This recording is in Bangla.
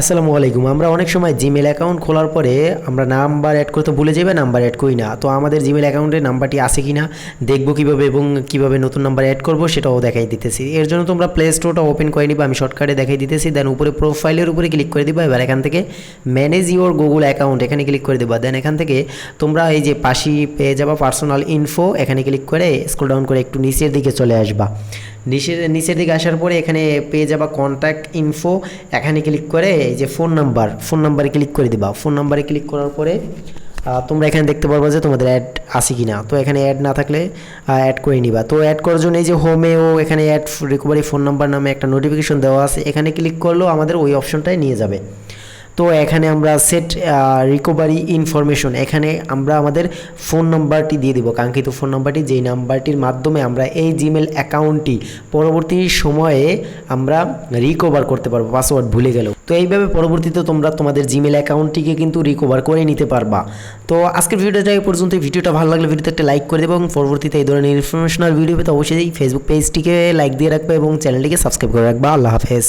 আসসালামু আলাইকুম। আমরা অনেক সময় জিমেল অ্যাকাউন্ট খোলার পরে আমরা নাম্বার অ্যাড করতে ভুলে যাবে, নাম্বার অ্যাড করি না। তো আমাদের জিমেল অ্যাকাউন্টে নাম্বারটি আছে কিনা দেখবো কীভাবে এবং কীভাবে নতুন নাম্বার অ্যাড করবো সেটাও দেখাই দিতেছি। এর জন্য তোমরা প্লে স্টোরটা ওপেন করে নিবা, আমি শর্টকাটে দেখাই দিতেছি। দেন উপরে প্রোফাইলের উপরে ক্লিক করে দিবা। এবার এখান থেকে ম্যানেজ ইওর গুগল অ্যাকাউন্ট এখানে ক্লিক করে দেবা। দেন এখান থেকে তোমরা এই যে পাশেই পেয়ে যাবা পার্সোনাল ইনফো, এখানে ক্লিক করে স্ক্রল ডাউন করে একটু নিচের দিকে চলে আসবা। নিচের দিকে আসার পরে এখানে পেয়ে যাবা কন্ট্যাক্ট ইনফো, এখানে ক্লিক করে এই যে ফোন নাম্বারে ক্লিক করে দিবা। ফোন নাম্বারে ক্লিক করার পরে তোমরা এখানে দেখতে পারবা যে তোমাদের অ্যাড আছে কি না। তো এখানে অ্যাড না থাকলে অ্যাড করে নিবা। তো অ্যাড করার জন্য এই যে হোমেও এখানে অ্যাড রিকভারি ফোন নাম্বার নামে একটা নোটিফিকেশন দেওয়া আছে, এখানে ক্লিক করলেও আমাদের ওই অপশনটায় নিয়ে যাবে। তো এখানে আমরা সেট রিকভারি ইনফরমেশন, এখানে আমরা আমাদের ফোন নাম্বারটি দিয়ে দিব, কাঙ্ক্ষিত ফোন নাম্বারটি, যেই নাম্বারটির মাধ্যমে আমরা এই জিমেল অ্যাকাউন্টটি পরবর্তী সময়ে আমরা রিকভার করতে পারবো পাসওয়ার্ড ভুলে গেলেও। তো এইভাবে পরবর্তীতে তোমরা তোমাদের জিমেল অ্যাকাউন্টটিকে কিন্তু রিকভার করে নিতে পারবা। তো আজকের ভিডিওটা এই পর্যন্ত। ভিডিওটা ভালো লাগলে ভিডিওতে একটা লাইক করে দেবো এবং পরবর্তীতে এই ধরনের ইনফরমেশনাল ভিডিও পেতে অবশ্যই ফেসবুক পেজটিকে লাইক দিয়ে রাখবে এবং চ্যানেলটিকে সাবস্ক্রাইব করে রাখবা। আল্লাহ হাফেজ।